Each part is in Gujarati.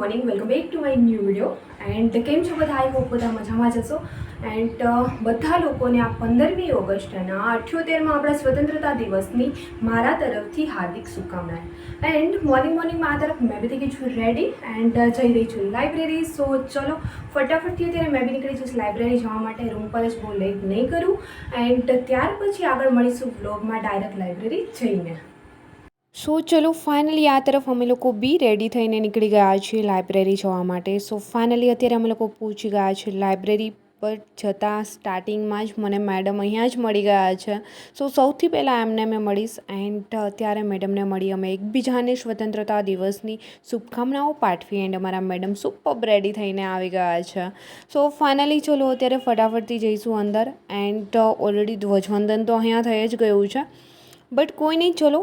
Morning welcome back to my new video and કેમ છો બધા? આઈ હોપ બધા મજામાં જશો એન્ડ બધા લોકોને આ 15મી ઓગસ્ટના 78માં આપણા સ્વતંત્રતા દિવસની મારા તરફથી હાર્દિક શુભકામનાएं એન્ડ મોર્નિંગમાં આ તરફ મેં બી થઈ ગઈ છું રેડી એન્ડ જઈ રહી છું લાઇબ્રેરી. સો ચલો ફટાફટથી અત્યારે મેં બી નીકળી જઈશ લાઇબ્રેરી જવા માટે. રૂમ પર જ બહુ લેટ નહીં કરું એન્ડ ત્યાર પછી આગળ મળીશું વ્લોગમાં ડાયરેક્ટ લાઇબ્રેરી જઈને. સો ચલો ફાઇનલી આ તરફ અમે લોકો બી રેડી થઈને નીકળી ગયા છીએ લાઇબ્રેરી જવા માટે. સો ફાઇનલી અત્યારે અમે લોકો પહોંચી ગયા છીએ લાઇબ્રેરી પર. જતાં સ્ટાર્ટિંગમાં જ મને મેડમ અહીંયા જ મળી ગયા છે. સો સૌથી પહેલાં એમને મેં મળીશ એન્ડ અત્યારે મેડમને મળી અમે એકબીજાને સ્વતંત્રતા દિવસની શુભકામનાઓ પાઠવી એન્ડ અમારા મેડમ સુપર રેડી થઈને આવી ગયા છે. સો ફાઇનલી ચલો અત્યારે ફટાફટથી જઈશું અંદર એન્ડ ઓલરેડી ધ્વજવંદન તો અહીંયા થઈ જ ગયું છે બટ કોઈ નહીં. ચલો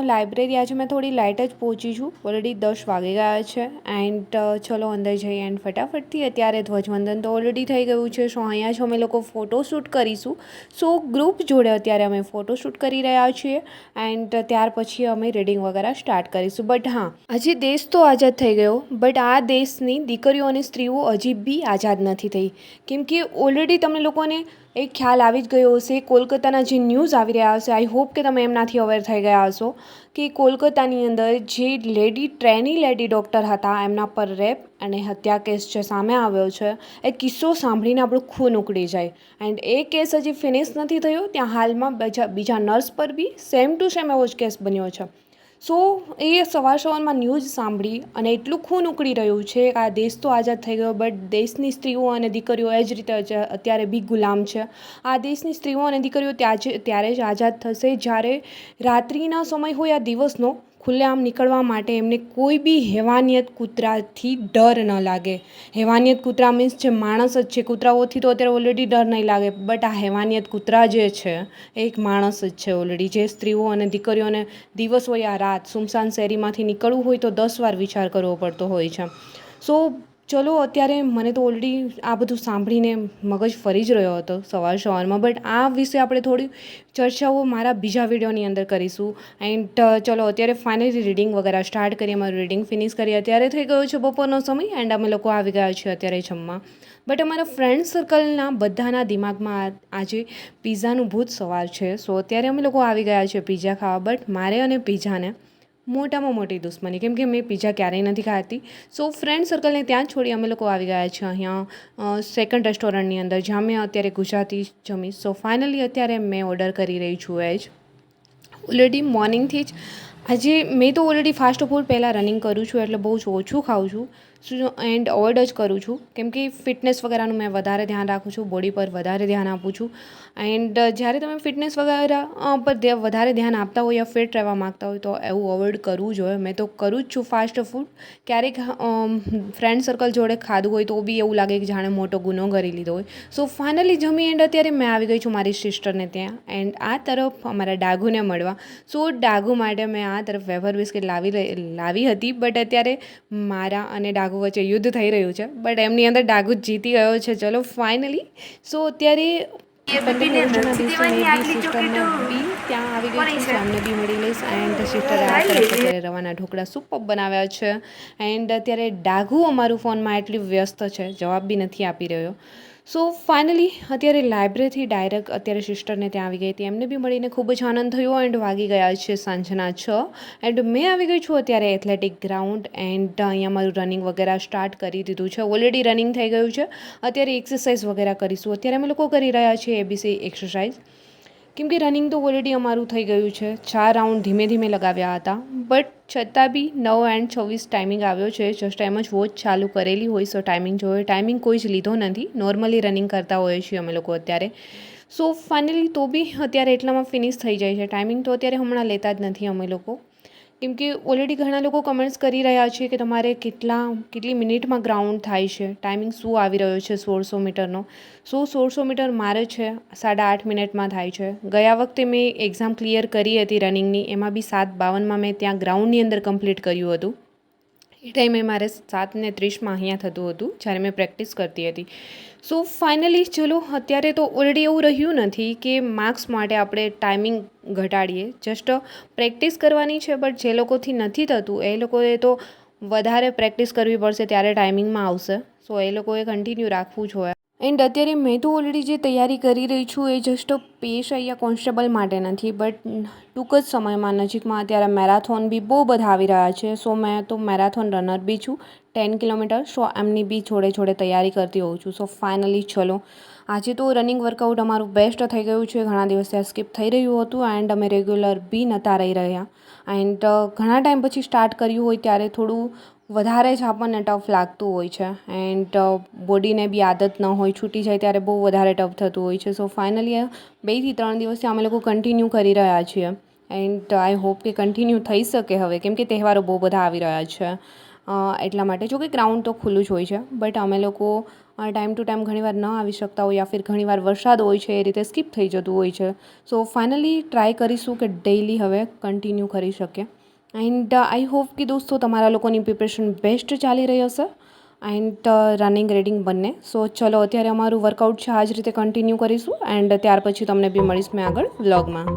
લાઇબ્રેરી આજે મેં થોડી લાઇટ જ પહોંચી છું. ઓલરેડી 10 વાગી ગયા છે એન્ડ ચલો અંદર જઈએ એન્ડ ફટાફટથી અત્યારે ધ્વજવંદન તો ઓલરેડી થઈ ગયું છે. સો અહીંયા જ અમે લોકો ફોટોશૂટ કરીશું. સો ગ્રુપ જોડે અત્યારે અમે ફોટોશૂટ કરી રહ્યા છીએ એન્ડ ત્યાર પછી અમે રીડિંગ વગેરે સ્ટાર્ટ કરીશું. બટ હા, હજી દેશ તો આઝાદ થઈ ગયો બટ આ દેશની દીકરીઓ અને સ્ત્રીઓ હજી બી આઝાદ નથી થઈ. કેમ કે ઓલરેડી તમને લોકોને એક ખ્યાલ આવી જ ગયો હશે. કોલકાતાના જે ન્યૂઝ આવી રહ્યા હશે, આઈ હોપ કે તમે એમનાથી અવેર થઈ ગયા હશો કે કોલકાતાની અંદર જે ટ્રેની લેડી ડૉક્ટર હતા એમના પર રેપ અને હત્યા કેસ જે સામે આવ્યો છે એ કિસ્સો સાંભળીને આપણું ખૂન ઉકળી જાય. એન્ડ એ કેસ હજી ફિનિશ નથી થયો. ત્યાં હાલમાં બીજા નર્સ પર બી સેમ ટુ સેમ એવો જ કેસ બન્યો છે. સો એ સવારમાં ન્યૂઝ સાંભળી અને એટલું ખૂન ઉકળી રહ્યું છે કે આ દેશ તો આઝાદ થઈ ગયો બટ દેશની સ્ત્રીઓ અને દીકરીઓ એ જ રીતે અત્યારે બી ગુલામ છે. આ દેશની સ્ત્રીઓ અને દીકરીઓ ત્યારે જ આઝાદ થશે જ્યારે રાત્રિના સમય હોય આ દિવસનો ખુલ્લેઆમ નીકળવા માટે એમને કોઈ બી હેવાનિયત કૂતરાથી ડર ન લાગે. હેવાનિયત કૂતરા મીન્સ જે માણસ જ છે. કૂતરાઓથી તો અત્યારે ઓલરેડી ડર નહીં લાગે બટ આ હેવાનિયત કૂતરા જે છે એ એક માણસ જ છે ઓલરેડી. જે સ્ત્રીઓ અને દીકરીઓને દિવસ હોય આ રાત સુમસાન શેરીમાંથી નીકળવું હોય તો 10 વાર વિચાર કરવો પડતો હોય છે. સો ચલો અત્યારે મને તો ઓલરેડી આ બધું સાંભળીને મગજ ફરી જ રહ્યો હતો સવારમાં બટ આ વિશે આપણે થોડી ચર્ચાઓ મારા બીજા વિડીયોની અંદર કરીશું. એન્ડ ચલો અત્યારે ફાઇનલી રીડિંગ વગેરે સ્ટાર્ટ કરીએ. અમારું રીડિંગ ફિનિશ કરીએ. અત્યારે થઈ ગયો છે બપોરનો સમય એન્ડ અમે લોકો આવી ગયા છીએ અત્યારે જમવા. બટ અમારા ફ્રેન્ડ સર્કલના બધાના દિમાગમાં આજે પિઝાનું ભૂત સવાર છે. સો અત્યારે અમે લોકો આવી ગયા છીએ પિઝા ખાવા બટ મારે અને પિઝાને મોટામાં મોટી દુશ્મની કેમ કે મેં પિઝા ક્યારેય નથી ખાતી. સો ફ્રેન્ડ સર્કલને ત્યાં છોડી અમે લોકો આવી ગયા છીએ અહીંયા સેકન્ડ રેસ્ટોરન્ટની અંદર જ્યાં મેં અત્યારે ગુજરાતી જમીશ. સો ફાઇનલી અત્યારે મેં ઓર્ડર કરી રહી છું વેજ. ઓલરેડી મોર્નિંગથી જ આજે મેં તો ઓલરેડી ફાસ્ટ ફૂડ પહેલાં રનિંગ કરું છું એટલે બહુ જ ઓછું ખાઉં છું એન્ડ અવોઇડ જ કરું છું કેમ કે ફિટનેસ વગેરેનું મેં વધારે ધ્યાન રાખું છું. બોડી પર વધારે ધ્યાન આપું છું એન્ડ જ્યારે તમે ફિટનેસ વગેરે પર વધારે ધ્યાન આપતા હોય યા ફિટ રહેવા માગતા હોય તો એવું અવોઇડ કરવું જોઈએ. મેં તો કરું જ છું ફાસ્ટ ફૂડ. ક્યારેક ફ્રેન્ડ સર્કલ જોડે ખાધું હોય તો બી એવું લાગે કે જાણે મોટો ગુનો કરી લીધો હોય. સો ફાઇનલી જમી એન્ડ અત્યારે મેં આવી ગઈ છું મારી સિસ્ટરને ત્યાં એન્ડ આ તરફ અમારા ડાઘુને મળવા. સો ડાઘુ માટે મેં આ તરફ વેફર બિસ્કિટ લાવી હતી બટ અત્યારે મારા અને ડાઘુ વચ્ચે યુદ્ધ થઈ રહ્યું છે બટ એમની અંદર ડાઘુ જીતી ગયો છે. ચલો ફાઇનલી સો અત્યારે સિસ્ટરને બી ત્યાં આવી ગઈ છે એમને બી મળી લઈશ એન્ડ સિસ્ટરે આ તરફ અત્યારે રવાના ઢોકળા સુપર બનાવ્યા છે એન્ડ અત્યારે ડાઘુ અમારું ફોનમાં એટલી વ્યસ્ત છે જવાબ બી નથી આપી રહ્યો. સો ફાઇનલી અત્યારે લાઇબ્રેરીથી ડાયરેક્ટ અત્યારે સિસ્ટરને ત્યાં આવી ગઈ હતી. એમને બી મળીને ખૂબ જ આનંદ થયો એન્ડ વાગી ગયા છે સાંજના 6 એન્ડ મેં આવી ગઈ છું અત્યારે એથ્લેટિક ગ્રાઉન્ડ એન્ડ અહીંયા મારું રનિંગ વગેરે સ્ટાર્ટ કરી દીધું છે. ઓલરેડી રનિંગ થઈ ગયું છે. અત્યારે એક્સરસાઇઝ વગેરે કરીશું. અત્યારે અમે લોકો કરી રહ્યા છીએ એબીસી એક્સરસાઇઝ કેમ કે રનિંગ તો ઓલરેડી અમારું થઈ ગયું છે. 4 રાઉન્ડ ધીમે ધીમે લગાવ્યા હતા બટ છતાં બી 9:26 ટાઈમિંગ આવ્યો છે. જસ્ટ એમ જ વોચ ચાલુ કરેલી હોય સો ટાઈમિંગ જોઈએ. ટાઈમિંગ કોઈ જ લીધો નથી. નોર્મલી રનિંગ કરતા હોઈએ છીએ અમે લોકો અત્યારે. સો ફાઇનલી તો બી અત્યારે એટલામાં ફિનિશ થઈ જાય છે. ટાઈમિંગ તો અત્યારે હમણાં લેતા જ નથી અમે લોકો કેમ કે ઓલરેડી ઘણા લોકો કમેન્ટ્સ કરી રહ્યા છે કે તમારે કેટલી મિનિટમાં ગ્રાઉન્ડ થાય છે. ટાઈમિંગ શું આવી રહ્યો છે 1600 મીટરનો. સો 1600 મીટર મારે છે 8.5 મિનિટમાં થાય છે. ગયા વખતે મેં એક્ઝામ ક્લિયર કરી હતી રનિંગની એમાં બી 7:52માં મેં ત્યાં ગ્રાઉન્ડની અંદર કમ્પ્લીટ કર્યું હતું. એ ટાઈમે મારે 7:30 અહીંયા થતું હતું જ્યારે મેં પ્રેક્ટિસ કરતી હતી. સો ફાઇનલી ચલો અત્યારે તો ઓલરેડી એવું રહ્યું નથી કે માર્ક્સ માટે આપણે ટાઈમિંગ ઘટાડીએ. જસ્ટ પ્રેક્ટિસ કરવાની છે બટ જે લોકોથી નથી થતું એ લોકોએ તો વધારે પ્રેક્ટિસ કરવી પડશે ત્યારે ટાઈમિંગમાં આવશે. સો એ લોકોએ કન્ટિન્યુ રાખવું જોઈએ. એન્ડ અત્યારે મેં તો ઓલરેડી જે તૈયારી કરી રહી છું એ જસ્ટ પેશ અહીંયા કોન્સ્ટેબલ માટે નથી, બટ ટૂંક જ સમયમાં નજીકમાં અત્યારે મેરાથોન બી બહુ બધા આવી રહ્યા છે. સો મેં તો મેરાથોન રનર બી છું 10 કિલોમીટર. સો એમની બી જોડે જોડે તૈયારી કરતી હોઉં છું. સો ફાઇનલી ચલો આજે તો રનિંગ વર્કઆઉટ અમારું બેસ્ટ થઈ ગયું છે. ઘણા દિવસ ત્યાં સ્કીપ થઈ રહ્યું હતું એન્ડ અમે રેગ્યુલર બી નહોતા રહી રહ્યા. એન્ડ ઘણા ટાઈમ પછી સ્ટાર્ટ કર્યું હોય ત્યારે થોડું વધારે જ આપણને ટફ લાગતું હોય છે એન્ડ બોડીને બી આદત ન હોય, છૂટી જાય ત્યારે બહુ વધારે ટફ થતું હોય છે. સો ફાઇનલી 2 થી 3 દિવસથી અમે લોકો કન્ટિન્યુ કરી રહ્યા છીએ એન્ડ આઈ હોપ કે કન્ટિન્યુ થઈ શકે હવે, કેમ કે તહેવારો બહુ બધા આવી રહ્યા છે એટલા માટે. જો કે ગ્રાઉન્ડ તો ખુલ્લું જ હોય છે, બટ અમે લોકો ટાઈમ ટુ ટાઈમ ઘણીવાર ન આવી શકતા હોય યા ફિર ઘણીવાર વરસાદ હોય છે, એ રીતે સ્કીપ થઈ જતું હોય છે. સો ફાઇનલી ટ્રાય કરીશું કે ડેઇલી હવે કન્ટિન્યુ કરી શકીએ. એન્ડ આઈ હોપ કે દોસ્તો તમારા લોકોની પ્રિપરેશન બેસ્ટ ચાલી રહી હશે એન્ડ રનિંગ રેડિંગ બંને. સો ચલો અત્યારે અમારું વર્કઆઉટ છે આ જ રીતે કન્ટિન્યુ કરીશું એન્ડ ત્યાર પછી તમને બી મળીશ મેં આગળ વ્લોગમાં.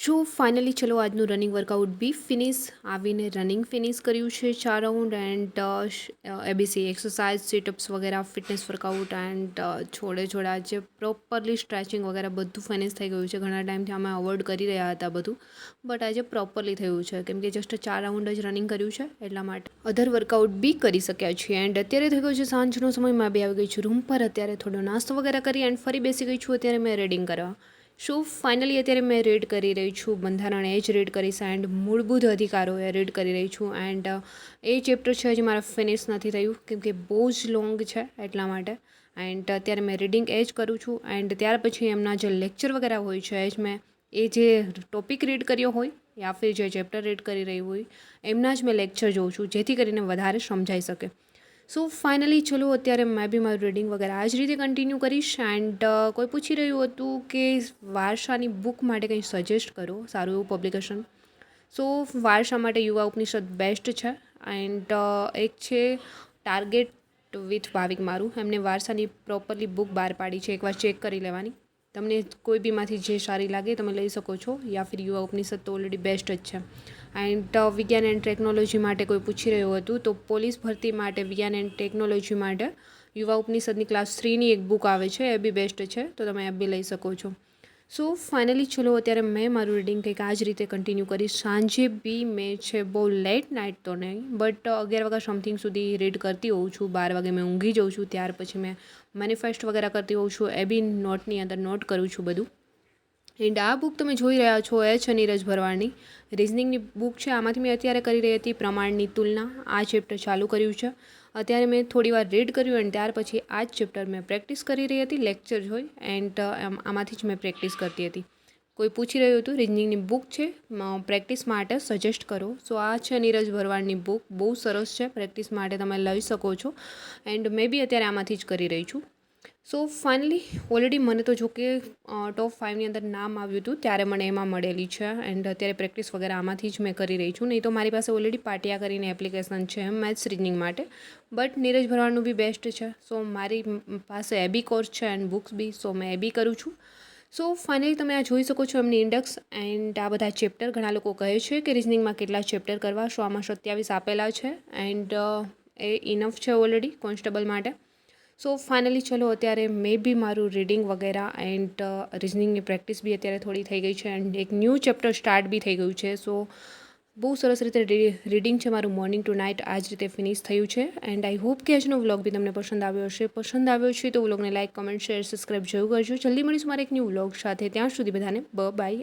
સો ફાઇનલી ચલો આજનું રનિંગ વર્કઆઉટ બી ફિનિશ આવીને રનિંગ ફિનિશ કર્યું છે 4 રાઉન્ડ એન્ડ એબીસી એક્સરસાઇઝ સિટઅપ્સ વગેરે ફિટનેસ વર્કઆઉટ એન્ડ છોડે આજે પ્રોપરલી સ્ટ્રેચિંગ વગેરે બધું ફિનિશ થઈ ગયું છે. ઘણા ટાઈમથી અમે અવોઇડ કરી રહ્યા હતા બધું, બટ આજે પ્રોપરલી થયું છે કેમ કે જસ્ટ 4 રાઉન્ડ જ રનિંગ કર્યું છે એટલા માટે અધર વર્કઆઉટ બી કરી શક્યા છીએ. એન્ડ અત્યારે થઈ ગયો છે સાંજનો સમય. મેં બી આવી ગઈ છું રૂમ પર. અત્યારે થોડો નાસ્તો વગેરે કરી એન્ડ ફરી બેસી ગઈ છું. અત્યારે મેં રીડિંગ કરવા. સો ફાઇનલી અત્યારે મેં રીડ કરી રહી છું બંધારણ એ જ રીડ કરીશ એન્ડ મૂળભૂત અધિકારો એ રીડ કરી રહી છું. એન્ડ એ ચેપ્ટર છે હજી મારા ફિનિશ નથી થયું કેમ કે બહુ જ લોંગ છે એટલા માટે. એન્ડ અત્યારે મેં રીડિંગ એ જ કરું છું. એન્ડ ત્યાર પછી એમના જે લેક્ચર વગેરે હોય છે એ જ મેં એ જે ટોપિક રીડ કર્યો હોય યા ફિર જે ચેપ્ટર રીડ કરી રહી હોય એમના જ મેં લેક્ચર જોઉં છું જેથી કરીને વધારે સમજાઈ શકે. સો ફાઇનલી ચલો અત્યારે મેં બી મારું રીડિંગ વગેરે આ જ રીતે કન્ટિન્યુ કરીશ. એન્ડ કોઈ પૂછી રહ્યું હતું કે વારસાની બુક માટે કંઈ સજેસ્ટ કરો સારું એવું પબ્લિકેશન. સો વારસા માટે યુવા ઉપનિષદ બેસ્ટ છે. એન્ડ એક છે ટાર્ગેટ વિથ ભાવિક મારું, એમને વારસાની પ્રોપરલી બુક બહાર પાડી છે, એકવાર ચેક કરી લેવાની. તમને કોઈ બીમાંથી જે સારી લાગે તમે લઈ શકો છો. યા ફિર યુવા ઉપનિષદ તો ઓલરેડી બેસ્ટ જ છે. એન્ડ વિજ્ઞાન એન્ડ ટેકનોલોજી માટે કોઈ પૂછી રહ્યું હતું તો પોલીસ ભરતી માટે વિજ્ઞાન એન્ડ ટેકનોલોજી માટે યુવા ઉપનિષદની ક્લાસ 3ની એક બુક આવે છે એ બી બેસ્ટ છે, તો તમે એ બી લઈ શકો છો. સો ફાઇનલી ચલો અત્યારે મેં મારું રીડિંગ કંઈક આ જ રીતે કન્ટિન્યુ કરીશ. સાંજે બી મેં છે બહુ લેટ નાઇટ તો નહીં બટ 11 વાગ્યા સમથિંગ સુધી રીડ કરતી હોઉં છું. 12 વાગે મેં ઊંઘી જાઉં છું. ત્યાર પછી મેં મેનિફેસ્ટ વગેરે કરતી હોઉં છું. એ બી નોટની અંદર નોટ કરું છું બધું. એન્ડ આ બુક તમે જોઈ રહ્યા છો એ છે નીરજ ભરવાડની રિઝનિંગની બુક છે. આમાંથી મેં અત્યારે કરી રહી હતી પ્રમાણની તુલના. આ ચેપ્ટર ચાલુ કર્યું છે. અત્યારે મેં થોડી વાર રીડ કર્યું એન્ડ ત્યાર પછી આ જ ચેપ્ટર મેં પ્રેક્ટિસ કરી રહી હતી. લેક્ચર જોઈ એન્ડ આમાંથી જ મેં પ્રેક્ટિસ કરતી હતી. કોઈ પૂછી રહ્યું હતું રિઝનિંગની બુક છે પ્રેક્ટિસ માટે સજેસ્ટ કરો. સો આ છે નીરજ ભરવાડની બુક, બહુ સરસ છે, પ્રેક્ટિસ માટે તમે લઈ શકો છો. એન્ડ મેં બી અત્યારે આમાંથી જ કરી રહી છું. સો ફાઇનલી ઓલરેડી મને તો જો કે ટોપ 5ની અંદર નામ આવ્યું હતું ત્યારે મને એમાં મળેલી છે. એન્ડ અત્યારે પ્રેક્ટિસ વગેરે આમાંથી જ મેં કરી રહી છું. નહીં તો મારી પાસે ઓલરેડી પાટિયા કરીને એપ્લિકેશન છે મેથ્સ રીઝનિંગ માટે, બટ નીરજ ભરવાડનું બી બેસ્ટ છે. સો મારી પાસે એ બી કોર્સ છે એન્ડ બુક્સ બી, સો મેં એ બી કરું છું. સો ફાઇનલી તમે આ જોઈ શકો છો એમની ઇન્ડેક્સ એન્ડ આ બધા ચેપ્ટર. ઘણા લોકો કહે છે કે રિઝનિંગમાં કેટલા ચેપ્ટર કરવા, સો આમાં 27 આપેલા છે એન્ડ એ ઇનફ છે ઓલરેડી કોન્સ્ટેબલ માટે. સો ફાઇનલી ચલો અત્યારે મેં બી મારું રીડિંગ વગેરે એન્ડ રિઝનિંગની પ્રેક્ટિસ બી અત્યારે થોડી થઈ ગઈ છે એન્ડ એક ન્યૂ ચેપ્ટર સ્ટાર્ટ બી થઈ ગયું છે. સો બહુ સરસ રીતે રીડિંગ છે મારું મોર્નિંગ ટુ નાઇટ આ જ રીતે ફિનિશ થયું છે. એન્ડ આઈ હોપ કે આજનો વ્લોગ બી તમને પસંદ આવ્યો હશે. પસંદ આવ્યો છે તો વ્લોગને લાઇક કમેન્ટ શેર સબસ્ક્રાઈબ જરૂર કરજો. જલ્દી મળીશું મારે એક ન્યૂ વ્લોગ સાથે. ત્યાં સુધી બધાને બાય.